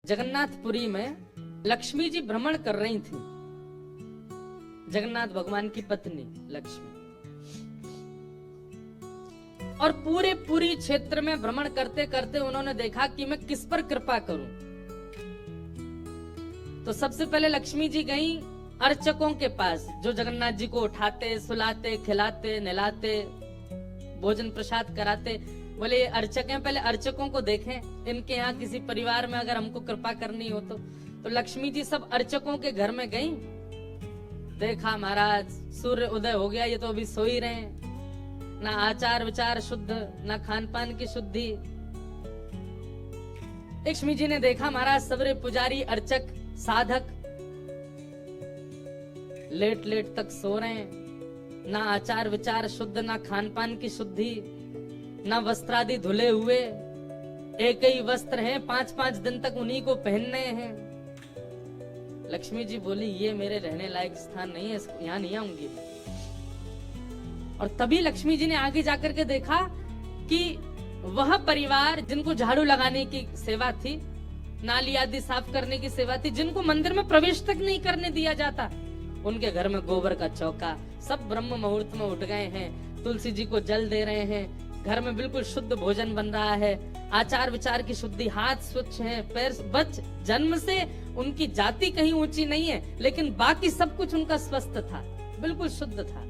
जगन्नाथपुरी में लक्ष्मी जी भ्रमण कर रही थी, जगन्नाथ भगवान की पत्नी लक्ष्मी, और पूरी क्षेत्र में भ्रमण करते करते उन्होंने देखा कि मैं किस पर कृपा करूं। तो सबसे पहले लक्ष्मी जी गई अर्चकों के पास, जो जगन्नाथ जी को उठाते, सुलाते, खिलाते, नहलाते, भोजन प्रसाद कराते। बोले अर्चक हैं, पहले अर्चकों को देखें, इनके यहाँ किसी परिवार में अगर हमको कृपा करनी हो तो लक्ष्मी जी सब अर्चकों के घर में गई। देखा महाराज सूर्य उदय हो गया, ये तो अभी सो ही रहे हैं, ना आचार विचार शुद्ध, ना खान पान की शुद्धि। लक्ष्मी जी ने देखा महाराज सबरे पुजारी, अर्चक, साधक लेट लेट तक सो रहे हैं, ना आचार विचार शुद्ध, ना खान पान की शुद्धि, ना वस्त्रादि धुले हुए, एक ही वस्त्र हैं, 5-5 दिन तक उन्हीं को पहनने हैं। लक्ष्मी जी बोली ये मेरे रहने लायक स्थान नहीं है, यहाँ नहीं आऊंगी। और तभी लक्ष्मी जी ने आगे जाकर के देखा कि वह परिवार जिनको झाड़ू लगाने की सेवा थी, नाली आदि साफ करने की सेवा थी, जिनको मंदिर में प्रवेश तक नहीं करने दिया जाता, उनके घर में गोबर का चौका, सब ब्रह्म मुहूर्त में उठ गए हैं, तुलसी जी को जल दे रहे हैं, घर में बिल्कुल शुद्ध भोजन बन रहा है, आचार विचार की शुद्धि, हाथ स्वच्छ हैं, पैर बच, जन्म से उनकी जाति कहीं ऊंची नहीं है, लेकिन बाकी सब कुछ उनका स्वस्थ था, बिल्कुल शुद्ध था।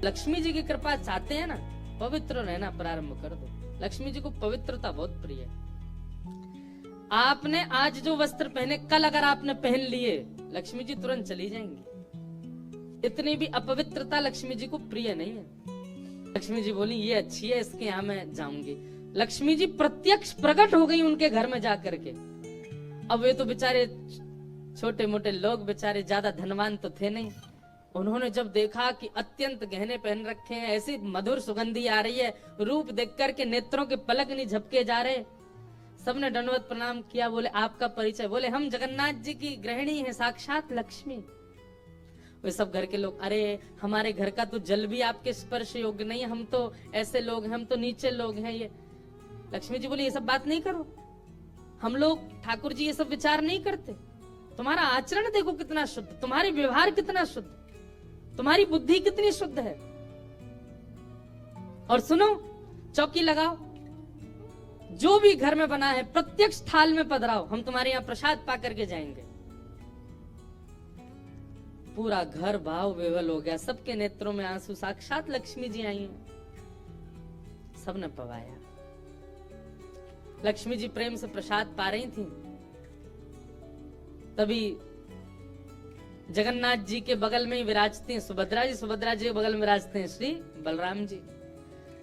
लक्ष्मी जी की कृपा चाहते हैं ना, पवित्र रहना प्रारंभ कर दो। लक्ष्मी जी को पवित्रता बहुत प्रिय है। आपने आज जो वस्त्र पहने, कल अगर आपने पहन लिए, लक्ष्मी जी तुरंत चली जाएंगी। इतनी भी अपवित्रता लक्ष्मी जी को प्रिय नहीं है। लक्ष्मी जी बोली ये अच्छी है, इसके यहाँ मैं जाऊंगी। लक्ष्मी जी प्रत्यक्ष प्रकट हो गई उनके घर में जाकर के। अब वे तो बेचारे छोटे मोटे लोग, बेचारे ज्यादा धनवान तो थे नहीं। उन्होंने जब देखा कि अत्यंत गहने पहन रखे हैं, ऐसी मधुर सुगंधी आ रही है, रूप देख करके नेत्रों के पलक नहीं झपके जा रहे, सबने दंडवत प्रणाम किया। बोले आपका परिचय? बोले हम जगन्नाथ जी की गृहिणी हैं, साक्षात लक्ष्मी। वे सब घर के लोग, अरे हमारे घर का तो जल भी आपके स्पर्श योग्य नहीं है, हम तो ऐसे लोग हैं, हम तो नीचे लोग हैं। ये लक्ष्मी जी बोली ये सब बात नहीं करो, हम लोग ठाकुर जी ये सब विचार नहीं करते। तुम्हारा आचरण देखो कितना शुद्ध, तुम्हारे व्यवहार कितना शुद्ध, तुम्हारी बुद्धि कितनी शुद्ध है। और सुनो, चौकी लगाओ, जो भी घर में बना है प्रत्यक्ष थाल में पधराओ, हम तुम्हारे यहाँ प्रसाद पा करके जाएंगे। पूरा घर भाव विवल हो गया, सबके नेत्रों में आंसू, साक्षात लक्ष्मी जी आई हैं। सबने पवाया। लक्ष्मी जी प्रेम से प्रसाद पा रही थी, तभी जगन्नाथ जी के बगल में ही विराजते हैं सुभद्रा जी, सुभद्रा जी के बगल में विराजते हैं श्री बलराम जी।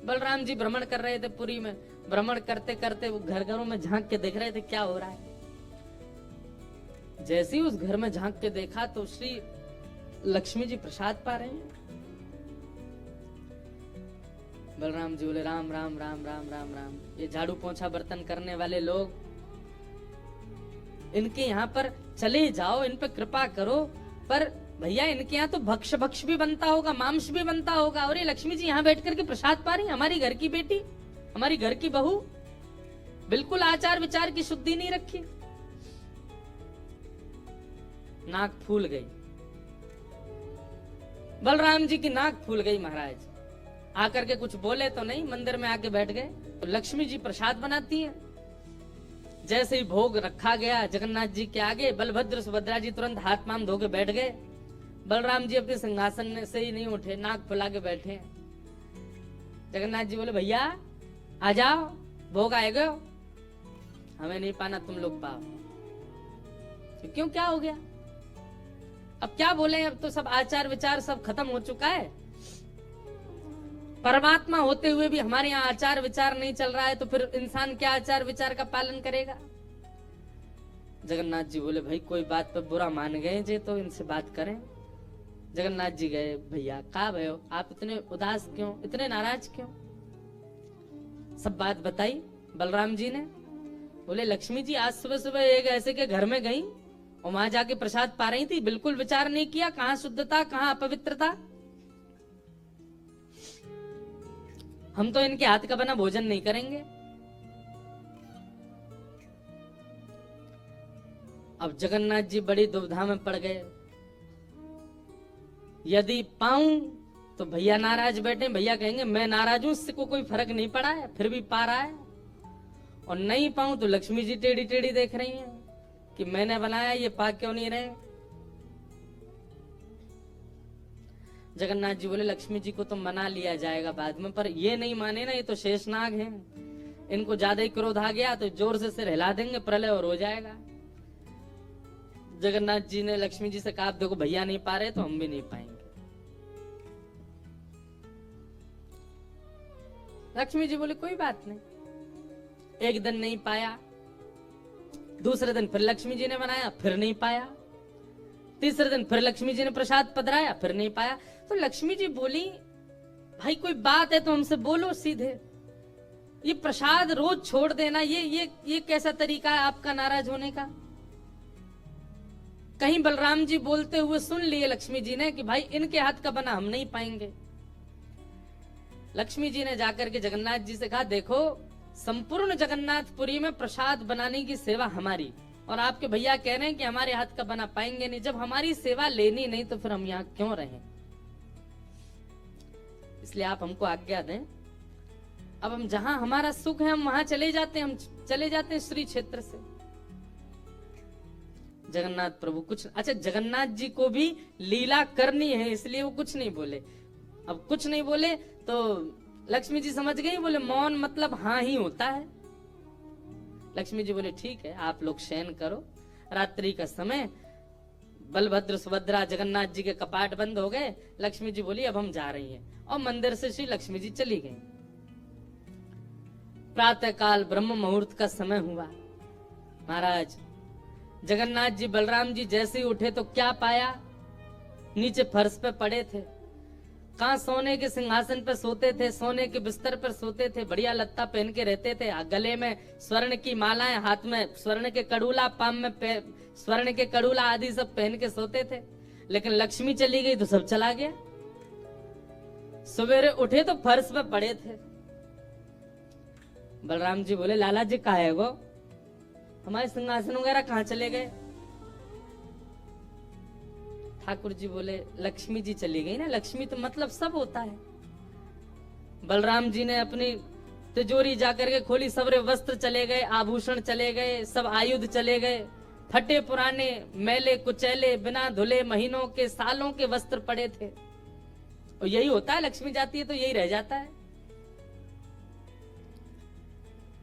बलराम जी भ्रमण कर रहे थे पुरी में, भ्रमण करते करते वो घर घरों में झांक के देख रहे थे क्या हो रहा है। जैसे ही उस घर में झांक के देखा तो श्री लक्ष्मी जी प्रसाद पा रहे हैं। बलराम जी बोले राम राम राम राम राम राम, ये झाड़ू पोंछा बर्तन करने वाले लोग, इनके यहाँ पर चले जाओ, इन पे कृपा करो। पर भैया इनके यहाँ तो भक्ष भक्ष भी बनता होगा, मांस भी बनता होगा, और ये लक्ष्मी जी यहाँ बैठ करके प्रसाद पा रही, हमारी घर की बेटी, हमारी घर की बहू, बिल्कुल आचार विचार की शुद्धि नहीं रखी। नाक फूल गई, बलराम जी की नाक फूल गई। महाराज आकर के कुछ बोले तो नहीं, मंदिर में आके बैठ गए। तो लक्ष्मी जी प्रसाद बनाती है। जैसे ही भोग रखा गया जगन्नाथ जी के आगे, बलभद्र सुभद्रा जी तुरंत हाथ पांव धो के बैठ गए। बलराम जी अपने सिंहासन से ही नहीं उठे, नाक फुला के बैठे। जगन्नाथ जी बोले भैया आ जाओ, भोग आएगा, हमें नहीं पाना, तुम लोग पाओ। तो क्यों, क्या हो गया? अब क्या बोले, अब तो सब आचार विचार सब खत्म हो चुका है। परमात्मा होते हुए भी हमारे यहाँ आचार विचार नहीं चल रहा है, तो फिर इंसान क्या आचार विचार का पालन करेगा? जगन्नाथ जी बोले भाई कोई बात पर बुरा मान गए जे, तो इनसे बात करें। जगन्नाथ जी गए, भैया कहा भयो, आप इतने उदास क्यों, इतने नाराज क्यों? सब बात बताई बलराम जी ने। बोले लक्ष्मी जी आज सुबह सुबह एक ऐसे के घर में गई और वहां जाके प्रसाद पा रही थी, बिल्कुल विचार नहीं किया, कहाँ शुद्धता कहाँ अपवित्रता। हम तो इनके हाथ का बना भोजन नहीं करेंगे। अब जगन्नाथ जी बड़ी दुविधा में पड़ गए, यदि पाऊं तो भैया नाराज बैठे, भैया कहेंगे मैं नाराज हूं, इससे को कोई फर्क नहीं पड़ा है, फिर भी पा रहा है, और नहीं पाऊं तो लक्ष्मी जी टेढ़ी टेढ़ी देख रही हैं कि मैंने बनाया, ये पा क्यों नहीं रहे। जगन्नाथ जी बोले लक्ष्मी जी को तो मना लिया जाएगा बाद में, पर ये नहीं माने ना, ये तो शेषनाग हैं, इनको ज्यादा ही क्रोध आ गया तो जोर से सिर हिला देंगे, प्रलय और हो जाएगा। जगन्नाथ जी ने लक्ष्मी जी से कहा देखो भैया नहीं पा रहे तो हम भी नहीं पाएंगे। लक्ष्मी जी बोले कोई बात नहीं। एक दिन नहीं पाया, दूसरे दिन फिर लक्ष्मी जी ने बनाया, फिर नहीं पाया, तीसरे दिन फिर लक्ष्मी जी ने प्रसाद पधराया, फिर नहीं पाया। तो लक्ष्मी जी बोली भाई कोई बात है तो हमसे बोलो सीधे, ये प्रसाद रोज छोड़ देना, ये कैसा तरीका है आपका नाराज होने का। कहीं बलराम जी बोलते हुए सुन लिए लक्ष्मी जी ने कि भाई इनके हाथ का बना हम नहीं पाएंगे। लक्ष्मी जी ने जाकर के जगन्नाथ जी से कहा देखो संपूर्ण जगन्नाथपुरी में प्रसाद बनाने की सेवा हमारी, और आपके भैया कह रहे हैं कि हमारे हाथ का बना पाएंगे नहीं, जब हमारी सेवा लेनी नहीं तो फिर हम यहाँ क्यों रहें, इसलिए आप हमको आज्ञा दें। अब हम जहां हमारा सुख है हम वहां चले जाते हैं, हम चले जाते हैं श्री क्षेत्र से। जगन्नाथ प्रभु कुछ, अच्छा जगन्नाथ जी को भी लीला करनी है इसलिए वो कुछ नहीं बोले। अब कुछ नहीं बोले तो लक्ष्मी जी समझ गई, बोले मौन मतलब हाँ ही होता है। लक्ष्मी जी बोले ठीक है आप लोग शयन करो, रात्रि का समय, बलभद्र सुभद्रा जगन्नाथ जी के कपाट बंद हो गए। लक्ष्मी जी बोली अब हम जा रही हैं, और मंदिर से श्री लक्ष्मी जी चली गई। प्रातः काल ब्रह्म मुहूर्त का समय हुआ। महाराज जगन्नाथ जी बलराम जी जैसे ही उठे तो क्या पाया, नीचे फर्श पे पड़े थे। कहाँ सोने के सिंहासन पर सोते थे, सोने के बिस्तर पर सोते थे, बढ़िया लत्ता पहन के रहते थे, गले में स्वर्ण की मालाएं, हाथ में स्वर्ण के कड़ूला, पाम में स्वर्ण के कड़ूला आदि सब पहन के सोते थे। लेकिन लक्ष्मी चली गई तो सब चला गया। सवेरे उठे तो फर्श पे पड़े थे। बलराम जी बोले लाला जी कहाँ है वो, हमारे सिंहासन वगैरह कहाँ चले गए। ठाकुर जी बोले लक्ष्मी जी चली गई ना, लक्ष्मी तो मतलब सब होता है। बलराम जी ने अपनी तिजोरी जाकर के खोली, सबरे वस्त्र चले गए, आभूषण चले गए, सब आयुध चले गए, फटे पुराने मैले कुचैले बिना धुले महीनों के सालों के वस्त्र पड़े थे। और यही होता है, लक्ष्मी जाती है तो यही रह जाता है।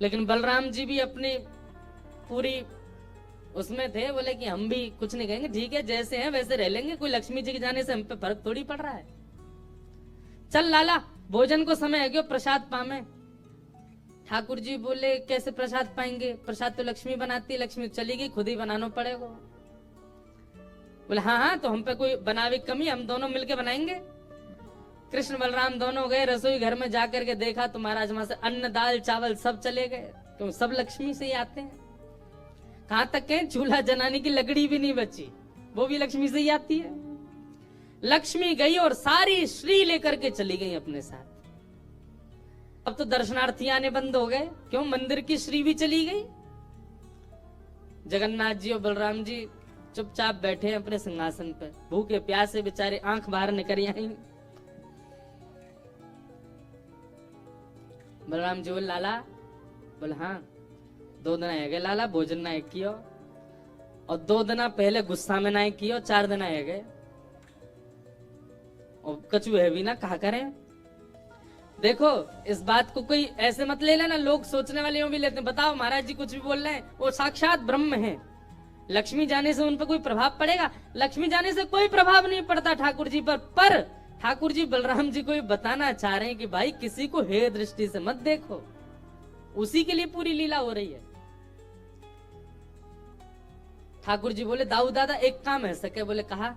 लेकिन बलराम जी भी अपनी पूरी उसमें थे, बोले कि हम भी कुछ नहीं कहेंगे, ठीक है जैसे हैं वैसे रह लेंगे, कोई लक्ष्मी जी के जाने से हम पे फर्क थोड़ी पड़ रहा है। चल लाला भोजन को समय है, क्यों प्रसाद पामे। ठाकुर जी बोले कैसे प्रसाद पाएंगे, प्रसाद तो लक्ष्मी बनाती है, लक्ष्मी चली गई, खुद ही बनाना पड़ेगा। बोले हाँ हाँ तो हम पे कोई बनावे कमी, हम दोनों मिलके बनाएंगे। कृष्ण बलराम दोनों गए रसोई घर में, जाकर के देखा तो महाराज वहां से अन्न दाल चावल सब चले गए, क्यों सब लक्ष्मी से ही आते हैं। कहां तक है, चूल्हा जलाने की लकड़ी भी नहीं बची, वो भी लक्ष्मी से ही आती है। लक्ष्मी गई और सारी श्री लेकर के चली गई अपने साथ। अब तो दर्शनार्थी आने बंद हो गए, क्यों मंदिर की श्री भी चली गई। जगन्नाथ जी और बलराम जी चुपचाप बैठे हैं अपने सिंहासन पर, भूखे प्यासे बेचारे, आंख बाहर निकल आई। बलराम जी बोले लाला, बोले हाँ 2 दिन है गए लाला, भोजन ना एक कियो, और 2 दिन पहले गुस्सा में ना कियो, 4 दिन है गए, और कछु है भी ना, कहा करें। देखो इस बात को कोई ऐसे मत ले लेना, लोग सोचने वाले यूं भी लेते हैं, बताओ महाराज जी कुछ भी बोल रहे हैं, वो साक्षात ब्रह्म है, लक्ष्मी जाने से उन पर कोई प्रभाव पड़ेगा, लक्ष्मी जाने से कोई प्रभाव नहीं पड़ता ठाकुर जी पर ठाकुर जी बलराम जी को ये बताना चाह रहे हैं कि भाई किसी को हे दृष्टि से मत देखो, उसी के लिए पूरी लीला हो रही है। ठाकुर जी बोले दाऊ दादा एक काम है सके, बोले कहा।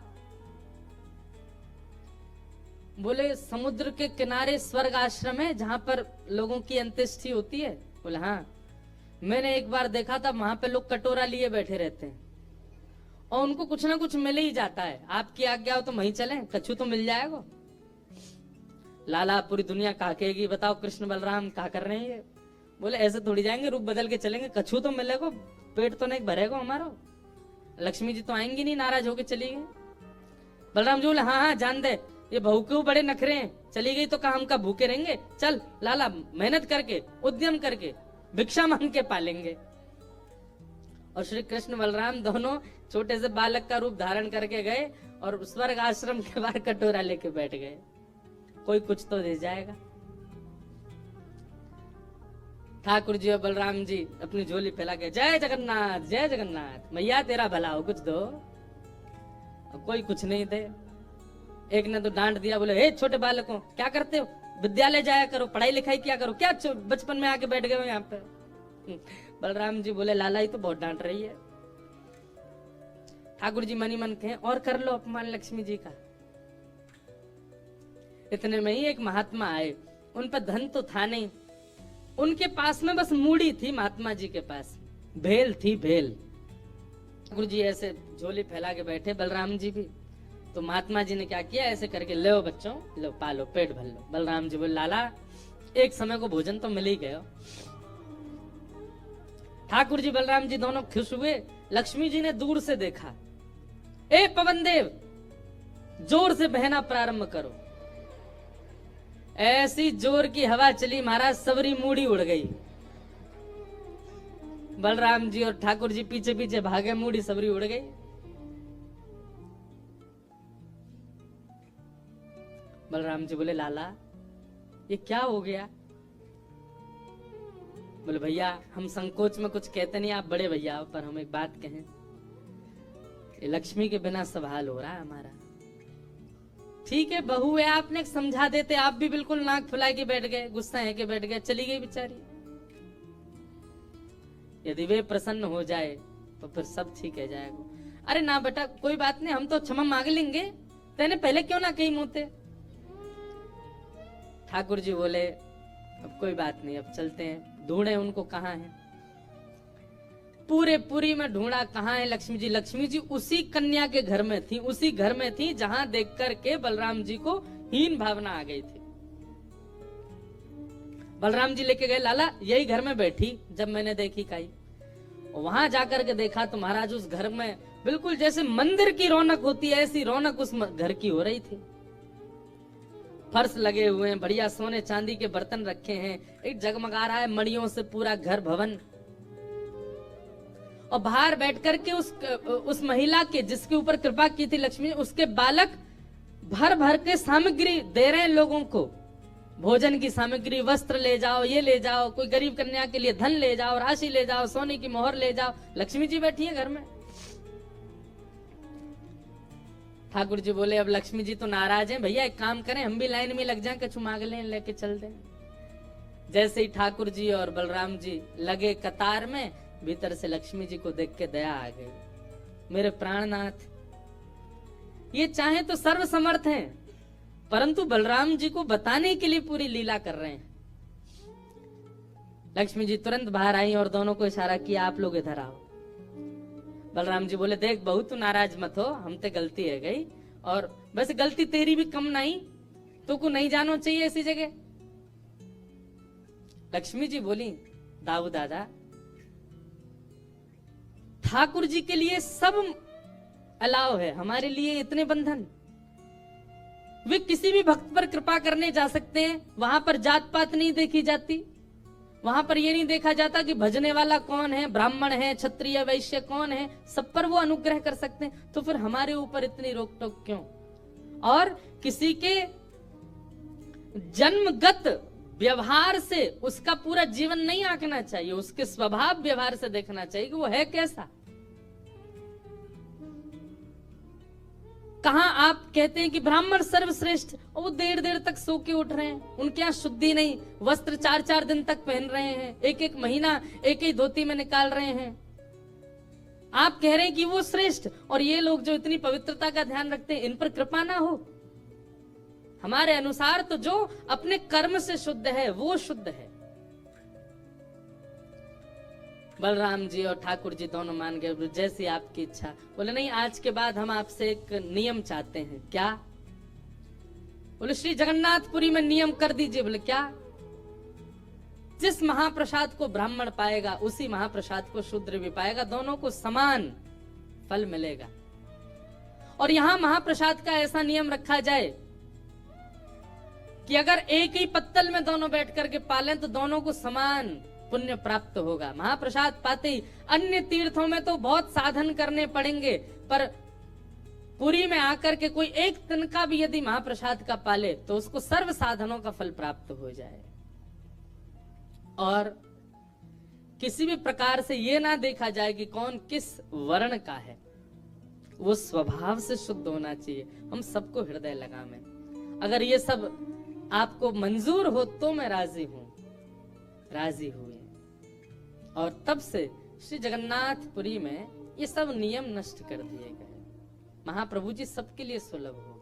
बोले समुद्र के किनारे स्वर्ग आश्रम है जहां पर लोगों की अंत्येष्टि होती है। बोले हाँ मैंने एक बार देखा था, वहां पे लोग कटोरा लिए बैठे रहते हैं और उनको कुछ ना कुछ मिल ही जाता है, आपकी आज्ञा हो तो वहीं चलें, कछु तो मिल जाएगा। लाला पूरी दुनिया काकेगी, बताओ कृष्ण बलराम क्या कर रहे हैं ये। बोले ऐसे थोड़ी जाएंगे, रूप बदल के चलेंगे, कछु तो मिलेगा, पेट तो नहीं भरेगा हमारा। लक्ष्मी जी तो आएंगी नहीं, नाराज होके चली गई। बलराम जी बोले हाँ हाँ जान दे, ये बहू क्यों बड़े नखरे हैं, चली गई तो कहा हम का भूखे रहेंगे, चल लाला मेहनत करके उद्यम करके भिक्षा मांग के पालेंगे। और श्री कृष्ण बलराम दोनों छोटे से बालक का रूप धारण करके गए और स्वर्ग आश्रम के बाहर कटोरा लेके बैठ गए, कोई कुछ तो दे जाएगा। ठाकुर जी और बलराम जी अपनी झोली फैला के जय जगन्नाथ जय जगन्नाथ, मैया तेरा भला हो कुछ दो। कोई कुछ नहीं दे। एक ने तो डांट दिया, बोले हे छोटे बालकों क्या करते हो, विद्यालय जाया करो, पढ़ाई लिखाई किया करो, क्या बचपन में आके बैठ गए हो यहाँ पे। बलराम जी बोले लाला ही तो बहुत डांट रही है। ठाकुर जी मनी मन कहे और कर लो अपमान लक्ष्मी जी का। इतने में ही एक महात्मा आए, उन पर धन तो था नहीं, उनके पास में बस मूड़ी थी, महात्मा जी के पास भेल थी, भेल। ठाकुर जी ऐसे झोली फैला के बैठे, बलराम जी भी। तो महात्मा जी ने क्या किया, ऐसे करके लो बच्चों लो पालो पेट भर लो। बलराम जी बोले लाला एक समय को भोजन तो मिल ही गया। ठाकुर जी बलराम जी दोनों खुश हुए। लक्ष्मी जी ने दूर से देखा, ए पवन देव जोर से बहना प्रारंभ करो। ऐसी जोर की हवा चली महाराज, सबरी मूड़ी उड़ गई। बलराम जी और ठाकुर जी पीछे पीछे भागे, मूड़ी सबरी उड़ गई। बलराम जी बोले लाला ये क्या हो गया। बोले भैया हम संकोच में कुछ कहते नहीं, आप बड़े भैया, पर हम एक बात कहें, लक्ष्मी के बिना सवाल हो रहा है हमारा। ठीक है बहू है, आपने समझा देते, आप भी बिल्कुल नाक फुला के बैठ गए, गुस्सा है के बैठ गए, चली गई बेचारी। यदि वे प्रसन्न हो जाए तो फिर सब ठीक है जाएगा। अरे ना बेटा कोई बात नहीं, हम तो क्षमा मांग लेंगे, तेने पहले क्यों ना कही मुंह। ठाकुर जी बोले अब कोई बात नहीं, अब चलते हैं, ढूंढे उनको कहाँ है। पूरे पुरी में ढूंढा, कहाँ है लक्ष्मी जी। लक्ष्मी जी उसी कन्या के घर में थी, उसी घर में थी जहां देख करके बलराम जी को हीन भावना आ गई थी। बलराम जी लेके गए, लाला यही घर में बैठी जब मैंने देखी काई। वहां जाकर के देखा तो महाराज उस घर में बिल्कुल जैसे मंदिर की रौनक होती है, ऐसी रौनक उस घर की हो रही थी। फर्श लगे हुए हैं, बढ़िया सोने चांदी के बर्तन रखे हैं, एक जगमगा रहा है मणियों से पूरा घर भवन। और बाहर बैठ करके उस महिला के जिसके ऊपर कृपा की थी लक्ष्मी, उसके बालक भर भर के सामग्री दे रहे हैं लोगों को, भोजन की सामग्री, वस्त्र ले जाओ, ये ले जाओ, कोई गरीब कन्या के लिए धन ले जाओ, राशि ले जाओ, सोने की मोहर ले जाओ। लक्ष्मी जी बैठी है घर में। ठाकुर जी बोले अब लक्ष्मी जी तो नाराज हैं, भैया एक काम करें हम भी लाइन में लग जाएं, कछु मांग लें, लेके चल दें। जैसे ही ठाकुर जी और बलराम जी लगे कतार में, भीतर से लक्ष्मी जी को देख के दया आ गई। मेरे प्राणनाथ ये चाहे तो सर्व समर्थ हैं, परंतु बलराम जी को बताने के लिए पूरी लीला कर रहे हैं। लक्ष्मी जी तुरंत बाहर आई और दोनों को इशारा किया, आप लोग इधर आओ। बलराम जी बोले देख बहू तू नाराज मत हो, हमसे गलती है गई, और वैसे गलती तेरी भी कम नहीं, तो को नहीं जानो चाहिए ऐसी जगह। लक्ष्मी जी बोली दाऊ दादा ठाकुर जी के लिए सब अलाव है, हमारे लिए इतने बंधन। वे किसी भी भक्त पर कृपा करने जा सकते हैं, वहां पर जात पात नहीं देखी जाती, वहां पर ये नहीं देखा जाता कि भजने वाला कौन है, ब्राह्मण है, क्षत्रिय वैश्य कौन है, सब पर वो अनुग्रह कर सकते हैं। तो फिर हमारे ऊपर इतनी रोक टोक क्यों। और किसी के जन्मगत व्यवहार से उसका पूरा जीवन नहीं आंकना चाहिए, उसके स्वभाव व्यवहार से देखना चाहिए कि वो है कैसा। कहां आप कहते हैं कि ब्राह्मण सर्वश्रेष्ठ, और वो देर देर तक सो के उठ रहे हैं, उनके यहाँ शुद्धि नहीं, वस्त्र 4-4 दिन तक पहन रहे हैं, एक महीना एक ही धोती में निकाल रहे हैं। आप कह रहे हैं कि वो श्रेष्ठ, और ये लोग जो इतनी पवित्रता का ध्यान रखते हैं, इन पर कृपा ना हो। हमारे अनुसार तो जो अपने कर्म से शुद्ध है वो शुद्ध है। बलराम जी और ठाकुर जी दोनों मान गए, जैसी आपकी इच्छा। बोले नहीं आज के बाद हम आपसे एक नियम चाहते हैं। क्या? बोले श्री जगन्नाथपुरी में नियम कर दीजिए। बोले क्या? जिस महाप्रसाद को ब्राह्मण पाएगा उसी महाप्रसाद को शूद्र भी पाएगा, दोनों को समान फल मिलेगा। और यहां महाप्रसाद का ऐसा नियम रखा जाए कि अगर एक ही पत्तल में दोनों बैठ करके पालें तो दोनों को समान पुण्य प्राप्त होगा। महाप्रसाद पाते ही, अन्य तीर्थों में तो बहुत साधन करने पड़ेंगे, पर पुरी में आकर के कोई एक तिनका भी यदि महाप्रसाद का पाले तो उसको सर्व साधनों का फल प्राप्त हो जाए। और किसी भी प्रकार से ये ना देखा जाए कि कौन किस वर्ण का है, वो स्वभाव से शुद्ध होना चाहिए। हम सबको हृदय लगावे। अगर ये सब आपको मंजूर हो तो मैं राजी हूं। राजी हुए और तब से श्री जगन्नाथपुरी में ये सब नियम नष्ट कर दिए गए। महाप्रभु जी सबके लिए सुलभ हो